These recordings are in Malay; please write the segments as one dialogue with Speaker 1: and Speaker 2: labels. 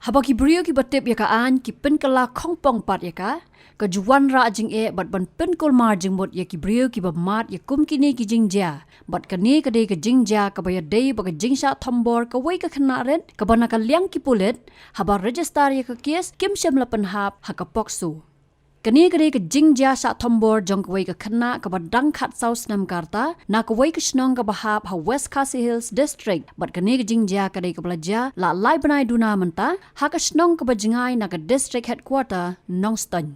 Speaker 1: Haba ki brio ki batip ya ka an ki pen kala khong pong pat ya ka juan ra jing e bat ban pen kol mar jing mot ya ki brio ki ba mat ya kum ki ne ki jing ja bat ka ne ka de ka jing ja ka ba ya de ba ka jing sha thombor ka wei ka khna ren ka ba na ka liang ki pulet haba register ya ka kes kim shem la pan hap ha ka pok su kani kani ka jingja sa thombor jong kwai ka khana ka badang khat south nam karta na kwai ka snong ka bahap ha west khasi hills district but kani ka jingja ka dei ka blaja la lai banai duna manta ha ka snong ka bajingai na ka district headquarter nongston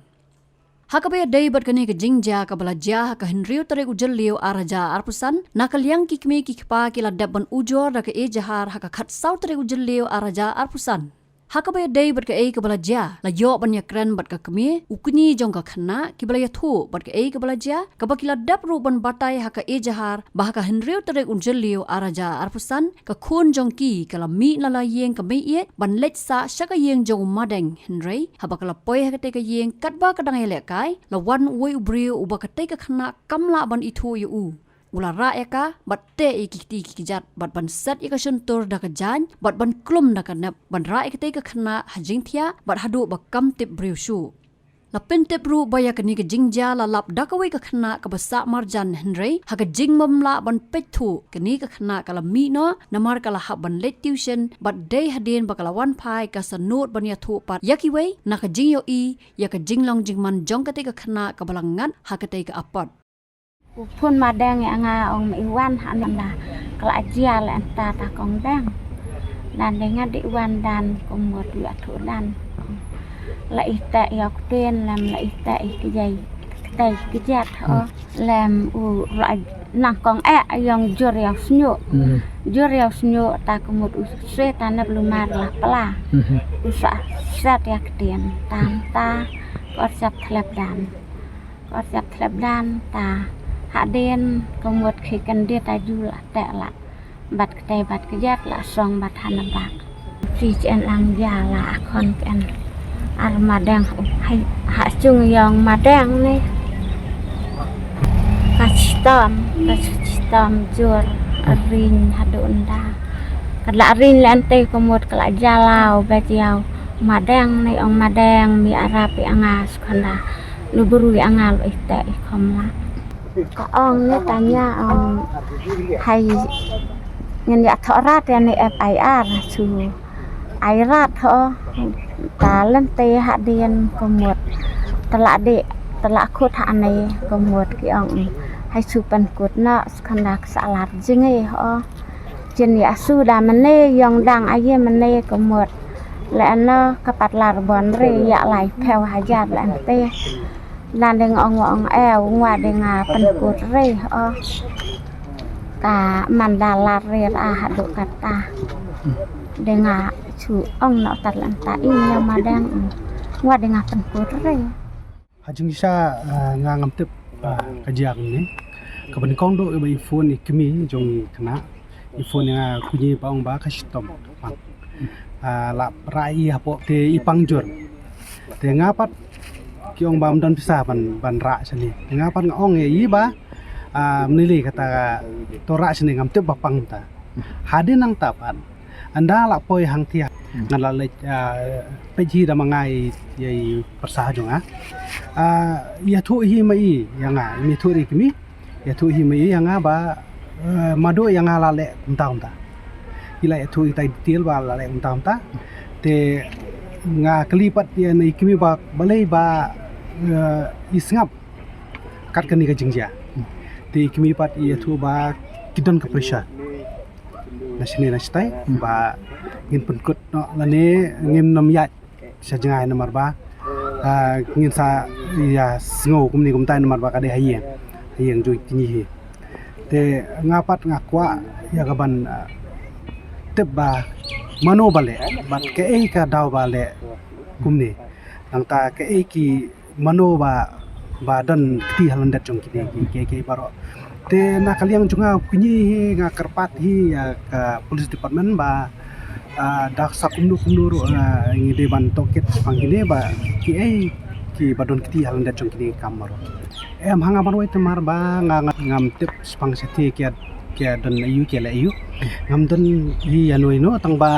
Speaker 1: ha ka be dei but kani ka jingja ka blaja ha ka henriu tare ujel liu araja arpusan na ka liang ki kmi ki khpa ki la dabban ujor da ka e jahar ha ka khat south tare ujel liu araja arpusan Hakabaya day bat ka ay kabalaja la yo banya kran bat ka kami ukni jong ka khana kibalaya thu bat ka ay kabalaja kabakila dap ru ban batai haka e jahar bahaka henriu tere unjelio araja arpusan ka khun jong ki kala mi la yeng ka mi ye ban lech sa shaka yeng jong madeng henry habakala poi haka te ka yeng katba ka dangai le kai la wan ui ubrio ubaka te ka khana kamla ban ithu yu Ula ra eka bat te ikiti kijat bat ban set ika shuntur da ka jan bat ban klum da ka nap ban ra ikite ka khana hajing thia bat hadu ba kam tip briu shu la pen tip ru baya ka ni ka jingja la lap da ka wei ka khana ka basa marjan henry ha ka jing mam la ban pet thu ka ni ka khana ka la mi no namar ka la ha ban let tuition bat day hadin ba ka la wan pai ka sa note ban ya thu pat yaki wei na ka jing yo i ya ka jing long jing man jong ka te ka khana ka balangan ha ka te ka apat
Speaker 2: Pun madang yang ang iwan hanan la kelajia la enta ta kong dang dan dengan diwan dan kumur dua tu dan la ita ya kuten lam la ita ikijai kitai kijat lam u la nang kong yang jor ya snyo ta kumur usre ta na blumar la pala usa sat ya keten tam ta ko sap thlap dan ta Haden komut khikan dia tajul tak la bat kete bat kejat la song bat hanabak si chen lang ya la kon kan armadang hai ha chung yang madang ni kastam jur rin hadun da kala rin lante komut kala jalau batiau madang ni ong madang mi arapi angas khanda luburu angal ite ikomla Kaong ni tanya hay nhân ya thọ rat ya ni FIR su ai rat ho ta lên tê hạ điên komut tala khut hạ này komut ki ong hay su pan kut na skandak salat jinge ho jen ya su da mane yong dang aye mane komut la na kapat lar bon re ya lai phèo hajat la tê lan deng ong ngwa deng penkut re ka mandala re hadu kata deng chu ong no tat lan ta inya madang ngwa deng penkut re
Speaker 3: hajing sa ngam tip kajiak ni kaban kong do ba phone ikmi jong kana phone nga kunyi pa ong ba kastom la rai hapo te ipangjur te ngapat kiong bam don pisah ban ra sini ngapan ngong ye ba menili kata tora sini ngam tip bapang ta hadin nang tapan anda la poi hang tia ngala le peji da mangai ye persah jong ya thu hi mai yang mi thu ri kimi ya thu hi mai yang ba madu yang ala le unta ila ya thu tai til ba la le unta te nga kelipat ya nei kimi ba balai ba isngap kat kani ka jingja ti kimi pat ia thu ba kidon ka pressure nasine nastai ba ngin penkut no lane ngim nam ya sajangai nomor ba ngin sa ya sngo kumni kumtai nomor ba ka de hayeng ju tinyi te ngapat ngakwa ya kaban teb ba mano bale bat ke ka daw bale kumni nang ta ke ki mano ba dan ti halandat jong kini ke baro te na kaliang junga kunyi nga kerpat hi ya ka police department ba dak sakumdu kumdu ngide ban toket pangine ba ki badon kiti halandat jong kini kamaro hanga ban wai temar ba ngam tip spang seti ki kia don ayu kia la ayu ngam don hi anoi no tang ba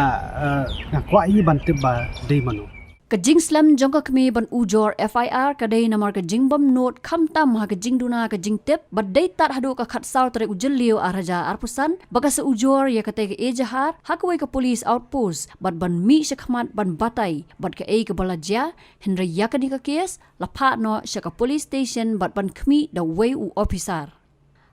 Speaker 3: ngakwa i ban te ba dei mano
Speaker 1: Kajing slam jong ka kami ban ujor FIR kadai namar kajing bom note kham tam ha kajing duna kajing tip badai tat hadu ka khat saw tere ujel liu araja arpusan baga se ujor ya kate ke ejahar hakwe ka police outpost bad ban mi shakmat ban batai bad ka ka balaja henry yakani ka kes lapha no shaka police station bad ban kmi da way u officer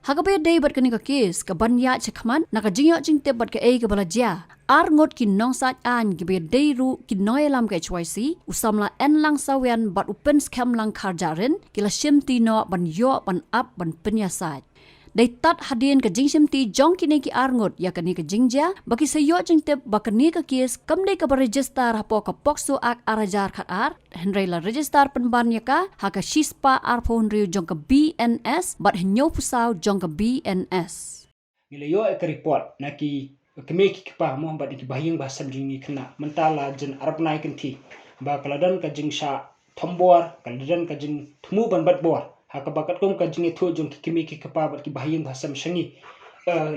Speaker 1: Hagabe day bat kani ka kes ka banya chakman nakajingyo jing te bat ka ka balaja ar ngot ki nong sat an gibe day ru ki noyelam ka HYC usamla en lang sawian bat upen scam lang karjarin kila shimti no ban yo ban up ban penyasat Dai tat hadien ka jingshimti jong kini ki arngot ya kani ka jingja baki sayo jing te bakani ka kes kamdai ka register hapo ka pokso ak arajar khat ar henry la register penban ya ka haka shispa ar phone riu jong ka BNS bat henyo pusau jong ka BNS
Speaker 4: Nilayo ek report na ki keme ki pa mo ba ki bahing bahasam jingi kena mentala jen arab nai kenti ba kaladan ka jingsha thombor kaladan ka jing thmu ban bat bor haka bakat kom ka jingi thu jong ki keme ki pa ba ki bahing bahasam shangi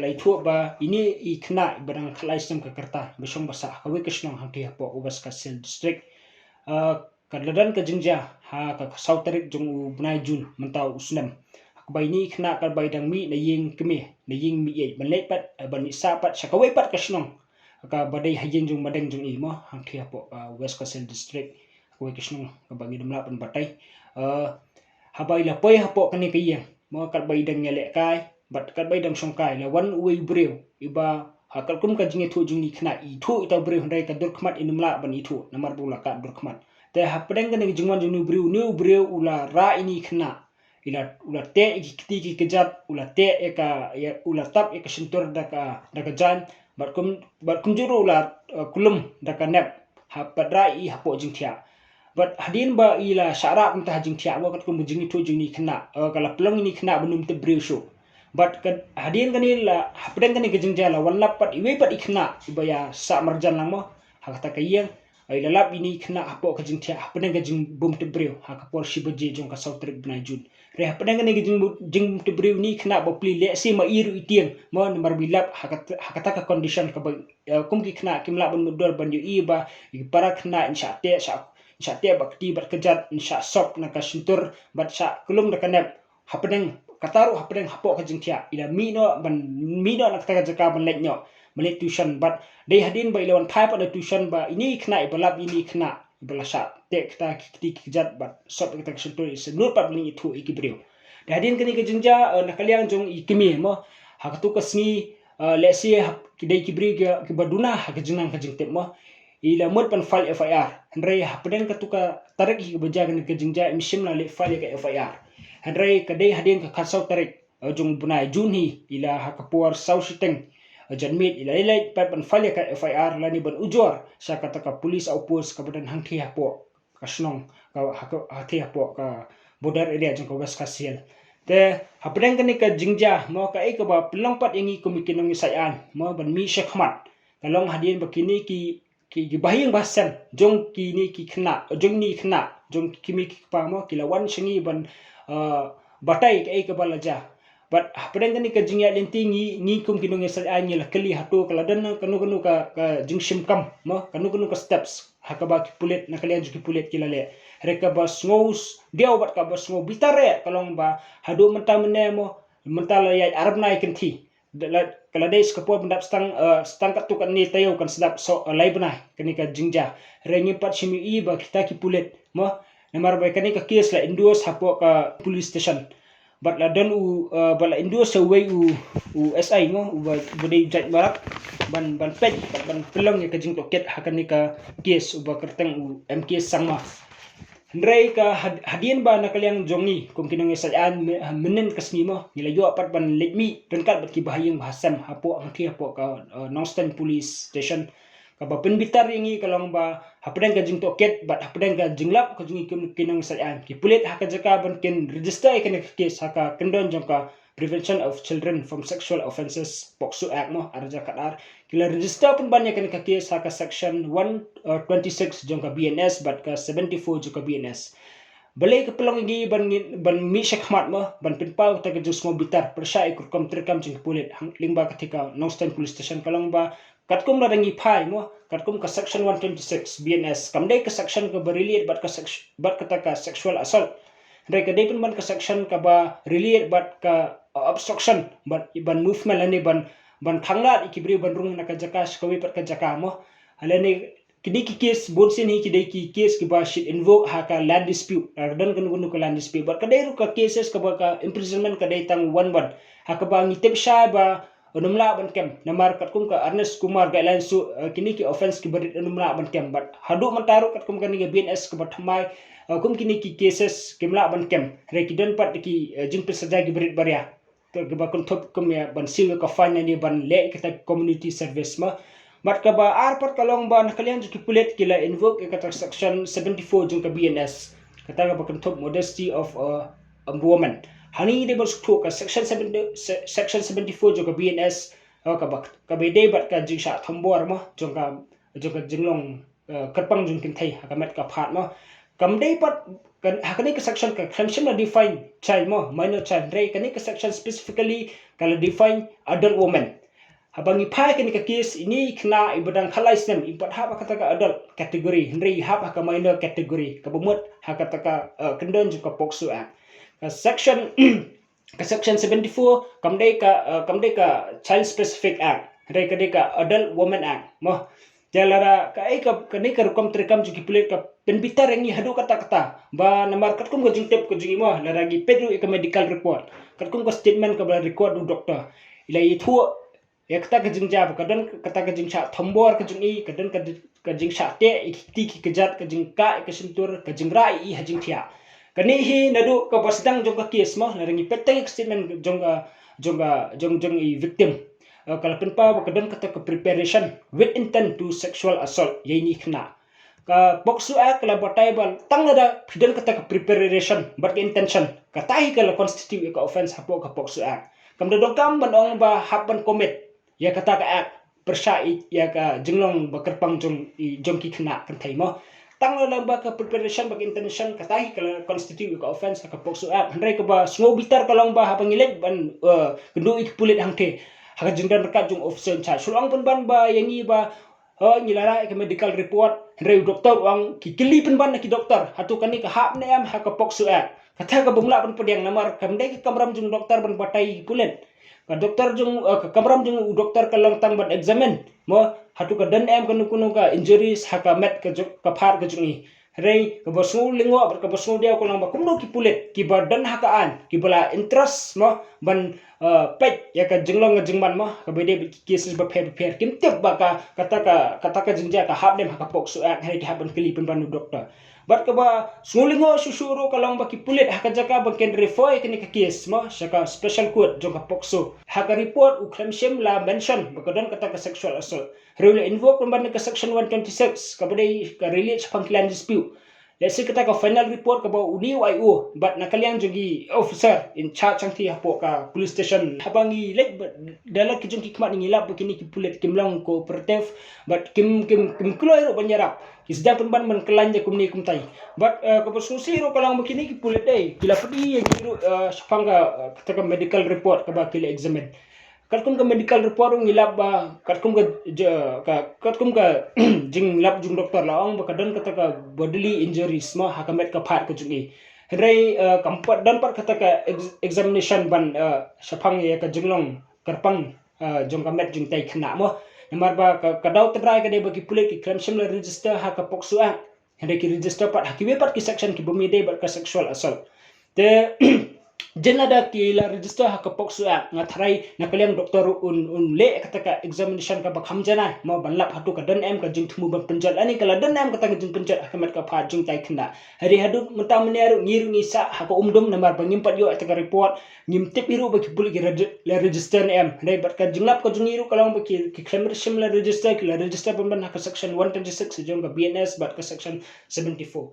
Speaker 4: lai thu ba ini I kena barang khalai sem ka karta besong basa hawe krishnong hangti hapo ubas ka sel district kaladan ka jingja ha ka sautarik jong bunai jun mentau usnam bai ni kena kal bai dang mi na ying keme na ying mi ye ban le pat ban isa pat shakawe pat kashnong ka badai hayin jung madang jung I mo hang thia po west kasel district ko kashnong ka bangi damla pan batai habai la poi hapo kani kayang mo kal bai dang ngele kai bat kal bai dang song kai la wan uwe breu iba hakal kum ka jinge thu jung ni kena I thu ita breu handai ka dur khmat inumla ban I thu namar bula ka dur khmat te hapdeng kani jungwan jung ni breu ula ra ini kena ula te iki kejat ula te eka ya ula tap eka sentur daka jan bar kum juru ula kulum daka nep ha padra I hapo jingthia but hadin ba ila syara entah jingthia wa kat kum jingi tu jingi kena kala plong ini kena benum te brew show but hadin kani la hapden kani kejingja la walap pat iwe pat ikna ibaya sa marjan lang mo hakata kayang ay lalap ini kena hapo kejingthia hapden kejing bum te brew hakapor shibaje jong ka sautrik benajun re hapdang ni jing to brew ni kena bopli le si ma iru itiang mo number bilap hakata ka condition ka kum ki kena kimla ban mudor ban yu iba para kena insha te bakti bat kejat insha sop na ka sintur bat sha kulum da kanep hapdang kataru hapdang hapo ka jingthia ila mino na ka jaka ban letnyo male tuition but they hadin ba ilawan type of tuition ba ini kena ibalap ini kena belasat tek ta kiti kijat bat sop kita kesentuh senur pat ni itu ikibreu dadin kini kejingja nakaliang jong ikimi mo hakatu kasni lesi kidai kibri ke baduna hakajinang kajingtep mo ila mod pan file FIR andre hapden katuka tarik ki baja kini kejingja imsim la le file ke FIR andre kadai hadin ka khasau tarik jong bunai junhi ila hakapuar sau siteng janmit ilai pat ban file ka FIR lani ban ujor sa kata ka police outpost ka badan hang thia po kasnong ka thia po ka border area jong ka west kasiel te hapdeng kani ka jingja mo ka ka ba pelong pat ingi kumikinong isayan mo ban mi shekmat kalong hadin bakini ki bahing basan jong kini ki khna jong ni khna jong kimi ki pa mo kilawan shingi ban batai ka balaja but hapdeng kani ka jingya lentingi ni kum kinong isayan ni lakali hatu kaladan kanu ka jingshim kam mo kanu ka steps hakaba ki pulet nakalian ki pulet kilale reka bas ngous dia obat ka bas ngou bitare kalong ba hadu menta menemo mentala ya arab nai kenti kala des ka po mendap stang kat tu kan ni tayo kan sedap so laibna kani ka jingja rengi pat simi I ba kita ki pulet mo namar ba kani ka case la indos hapo ka police station but la dan bala indos sa way SI mo budai jat barak ban pet ban pelong ya ka jing toket hakani ka case uba kerteng MK sangma Ndrei ka hadien ba nakaliang jongi kum kinong isayan menen kasmi mo nilayo apat ban letmi rengkat bat ki bahayang bahasam hapo ang thi hapo ka Nongstan police station ka ba penbitar ingi kalong ba hapdeng ka jing toket bat hapdeng ka jinglap ka jingi kum kinong isayan ki pulit haka jaka ban ken register ikene case haka kendon jong ka Prevention of Children from Sexual Offences POCSO Act mo arja kadar kila register pun banyak kan ka case haka section 126 jong ka BNS but ka 74 jong ka BNS balai ke pelong igi ban mi syakmat mo ban pinpau ta ke jus mo bitar persya ikut kom terkam jing pulit lingba ketika Nongsten police station kalong ba katkum la dangi pai mo katkum ke section 126 BNS kamdai ke section ke beriliat bat ketaka sexual assault dai ke dai pun ban ke section ka ba relate bat ka obstruction ban movement lani ban thanglat ikibri ban rung na ka jaka skawi pat ka jaka mo alani kini ki case bonsin hi kidai ki case ki ba shit invoke ha ka land dispute dan kan gunu ka land dispute bat kadai ru ka cases ka ba ka imprisonment kadai tang 1 ha ka ba ngitip sha ba onumla ban kem namar katkum ka Ernest Kumar guidelines su kini ki offense ki barit onumla ban kem bat hadu mantaru katkum ka ni BNS ka bathamai kum kini ki cases kimla ban kem re ki dan pat ki jing pesaja ki barit barya to ba kun top kum ya ban siwe ka fine ni ban le kita community service ma mat ka ba arpat kalong ba nakalian ki pulet kila invoke ka section 74 jung ka BNS kata ka bakun top modesty of a woman hani de bos to ka section 74 jung ka BNS ka bede bat ka jing sha thambor ma jung ka jinglong katpang jung kin thai ka mat ka phat ma kam dei pat hakani ka section ka crimson na define child mo minor child re kani ka section specifically kala define adult woman habang ipai kini ka case ini kena ibadang khalai sem impat hab kata ka adult kategori hendri hab ka minor kategori ka bumut ha kata ka kendon juga pokso act ka section 74 kamdai ka child specific act hendri ka adult woman act mo jalara ka kani ka rukom terkam juki pulit ka penbitar yang hadu kata ba namar katkum go jingtep ko jingi mo laragi pedru ka medical report katkum ko statement ka record du doktor ila itu ya kata kejing jab kadang kata kejing syak thambor kejing i kadang kejing syak te ikti ki kejat kejing ka kesentur kejing rai i hajing thia kani hi nadu ka basdang jong ka case mo larangi peteng statement jong i victim kalau penpa kadang kata ke preparation with intent to sexual assault ye ni kena ka poksu a kala batai bal tang ada fidan kata ke preparation but intention kata hi kala constitute ka offense hapo ka poksu a kamda dokam banong ba hapan commit ya kata ka act persai ya ka jinglong bakerpang jong ki kena kan thai mo tang la ba ka preparation bag intention kata hi kala constitute ka offense ka poksu act handai ka ba smo bitar kalong ba hapangilet ban gendu ik pulit hangte ha jingdan rekat jong officer cha sulang pun ban ba yangi ba nyilara ka medical report handai doktor wang ki kili pun ban ki doktor hatu kani ka hap ne am ha ka poksu act kata ka bumla pun pediang namar kamdai ka kamram jong doktor ban batai pulit ka doktor jung kamram jung doktor ka long tang ban examine mo hatu ka dan em kanu ka injuries ha ka met ka phar ka jungi rei ka bosu lingo ka bosu dia ko lang ba kumno ki pulet ki badan ha ka an ki bala interest mo ban pet ya ka jinglong jingman mo ka bede cases ba pher kim tep ba ka kata ka jingja ka hab dem ha ka poksu ak hari ki haban klipin ban doktor bat ka ba sungulingo susuro ka lang ba ki pulit ha ka jaka ba ken refer kini ka case mo saka special court jong ka pokso ha ka report u klemsem la mention ba ka don kata ka sexual assault rule invoke ban ka section 126 ka badai ka relate sa pangkilan dispute let's say kata ka final report ka ba UNIO but nakaliang jogi officer in charge ang ti hapo ka police station habangi lek dalam kijong kikmat ngilap begini ki pulit kimlang cooperative but kim kuloy ro banyarap kisda pun ban kelanja kumni kumtai but kaposusi ro kalang begini ki pulit dai kila pedi yang kiru sapanga kata ka medical report ka ba kila examine katkum ka medical report ngilap ba katkum ka jing lab jung doktor laong ba kadan kata ka bodily injuries ma hakamet ka phat ka jungi rai kampat dan par kata ka examination ban sapang ya ka jinglong karpang jong kamet jung tai khna mo namar ba ka daw trai ka de bagi pulik ki crime similar register ha ka poksu ang hende ki register pat hakiwe pat ki section ki bumi de ba ka sexual assault te jenada ki la register ha ka poksu ang ngathrai nakaliang doktor un le kata ka examination ka bakham jana mo banlap hatu ka dan em ka jing thumu ban penjat ani kala dan em kata jing penjat akamat ka pha jing tai khna hari hadu menta meneru ngiru ngisa ha ka umdum namar bangimpat yo ata ka report ngimtip iru baki puli ki la register em dai bat ka jinglap ka jungiru kalang baki ki claim similar register ki la register ban ha ka section 126 jong ka BNS bat ka section 74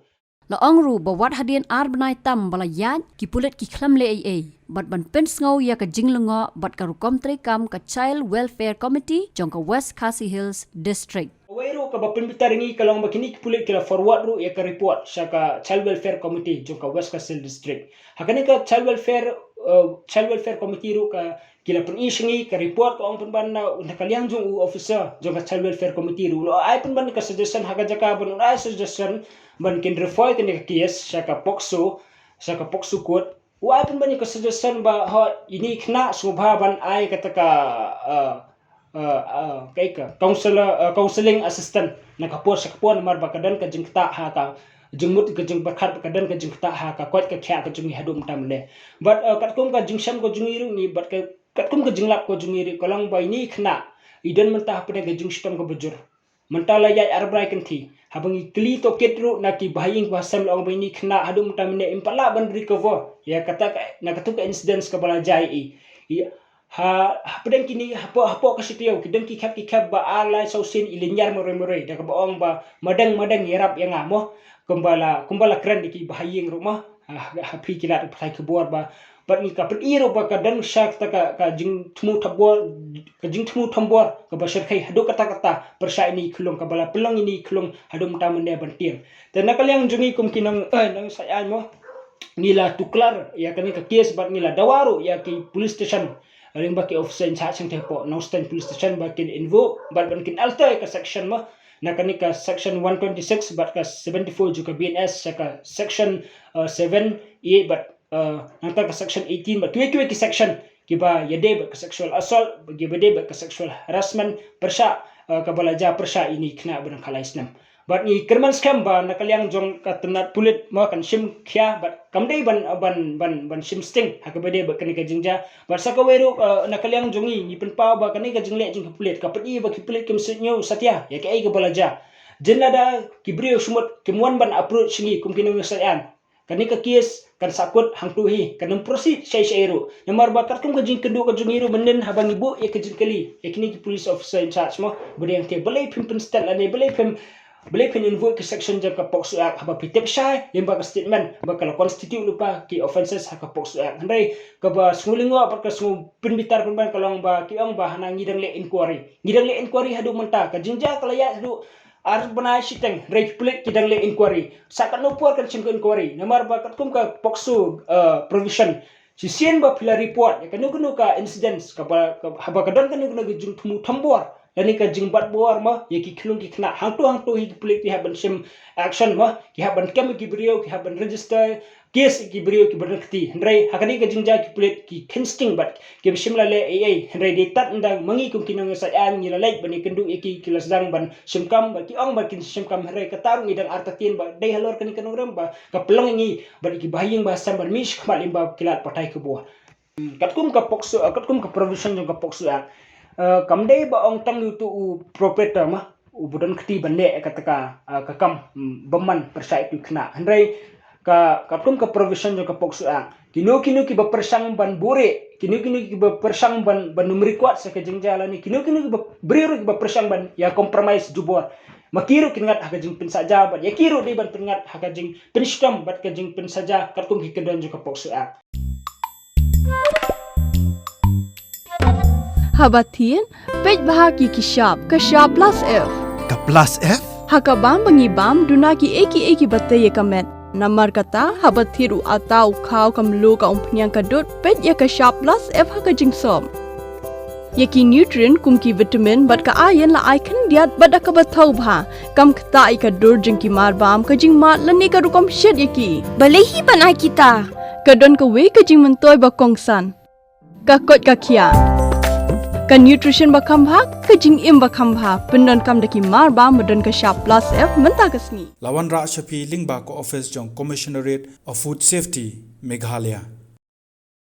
Speaker 1: Laong ru bawat hadian arbnai tam balayat ki pulet ki khlam le ai bat ban pens ngau ya ka jinglengo bat ka rukom trekam ka child welfare committee jong ka West Khasi Hills district
Speaker 4: Wero ka bapinbitar ngi kalong bakini kipulit kila forward ru ya ka report syaka child welfare committee jong ka West Castle district hakani ka child welfare committee ru ka kila pun isingi ka report ko ang penban na kaliang jong officer jong ka child welfare committee ru lo ai penban ka suggestion haga jaka ban ai suggestion ban kin refer ka ni ka case syaka pokso code wa penban ka suggestion ba ini kena subha ban ai kata ka counseling assistant nakapor sa kapon mar bakadan ka jingta ha ka jingmut ka jing bakhat bakadan ka jingta ha ka kwat ka kya ka jungi hadum tamle but katkum ka jingsham ko jungiru ni but katkum ka jinglap ko jungiri kolang bai ni khna idan mentah pada ka jing system ko bujur mentala ya arbrai kanthi habangi kli to ketru naki bahing basam long bai ni khna hadum tamle impala ban recover ya kata nakatu ka incidents ka bala jai pedang kini hapo kasi tiyaw kidang kikap ba alay sausin ilinyar more da ka baong ba madang yarap yang amo kumbala kran diki bahayeng rumah hapi kilat patai kebuar ba bat ni ka iro ba kadang syak ta ka jing tmu tambor ka basir kai hadu kata persya ini kulung ka bala pelong ini kulung hadu mtamane bantiang dan nakalyang jungi kum kinang nang sayan mo nila tuklar ya kani ka case bat nila dawaru ya ki police station ring baki officer in charge ng tepo no stand police station bakin invoke ban kin alta ka section mo nakani ka section 126 bat ka 74 juga BNS ka section 7 but nanta ka section 18 bat tuwe ki section kiba yade ba ka sexual assault bagi bade ba ka sexual harassment persya kabalaja persya ini kena benang kalaisnam bat ni kerman scam ba nakalyang jong katenat pulit mo kan sim kya bat kamdei ban sim sting hakabade ba kani ka jingja bat sakaweru nakalyang jongi ni penpa ba kani ka jingle jing pulit ka pedi ba ki pulit kim senyo satya ya ka ai ka balaja jenada kibrio sumut kimwan ban approach singi kum kinung sayan kani ka kies kan sakut hangtuhi kanum proceed syairu namar bakat kum ka jing kedu ka jungiru menen habang ibu ya ka jingkali ya kini ki police officer in charge mo bade yang te balai pimpin stat la ne balai pem invoke ke section jam ka pokso act haba pitep syai limba ka statement ba kalau constitute lupa ki offenses ha ka pokso act handai ka ba smulingo apa ka smu pinbitar penban kalong ba ki ong ba hanang ngidang le inquiry hadu menta ka jingja kalaya hadu ar banai siteng rate plate kidang le inquiry sakat no por kan sim inquiry namar ba kat kum ka pokso provision si sien ba pila report ya kanu ka incidents ka ba haba ka don kanu jing tumu tambor lani ka jingbat buar ma ya ki klung ki kena hang tu hi plate ki haban sim action ma ki haban kam ki brio ki haban register case ki brio ki bernakti hendrai hakani ka jingja ki plate ki kinsting bat ki sim la le ai hendrai detat ndang mangi kum kinang sa an ni la like bani kendu ki kilas dang ban sim kam ba ki ong ba kin sim kam hendrai ka tarung idang artatin ba dai halor kani kanong ram ba ka pelong ngi ba ki bahing ba sam ban mish khamal imba kilat patai ke buah katkum ka pokso katkum ka provision jong ka pokso kamdei ba ong tang tu proprietor ma ubudan kti bande kataka kakam beman persai tu kena hendrai ka katum ka provision jo ka pokso kinu ki ba persang ban bore kinu ki ba persang ban numeri kuat sa ka jingjalan ni kinu ki ba beriru ki ba persang ban ya compromise jubor makiru kingat hakajing pin saja bat ya kiru di ban pingat hakajing pinstam bat kajing pin saja katum ki kedon jo ka pokso
Speaker 5: Habatin, pej bahagi kishap, kashap plus F.
Speaker 6: Ka plus F?
Speaker 5: Hakabam bangibam dunaki eki batay kamet. Namar kata habathiru atau kau kamlu ka umpnyang kadut pej ya kashap plus F hakajing som. Yaki nutrient kumki vitamin bat ka ayan la icon diat bat akabatau bha. Kam kata ikadur jingki marbam kajing mat lani ka rukom shed yaki.
Speaker 7: Balehi banai kita.
Speaker 5: Kadon ka we kajing mentoy bakongsan. Kakot kakia. Ka nutrition bakam bha kajing im bakam bha pendon kam daki marba medon ka sharp plus F menta kasni
Speaker 6: Lawan Ra Shafi Lingba ko office jong Commissionerate of Food Safety Meghalaya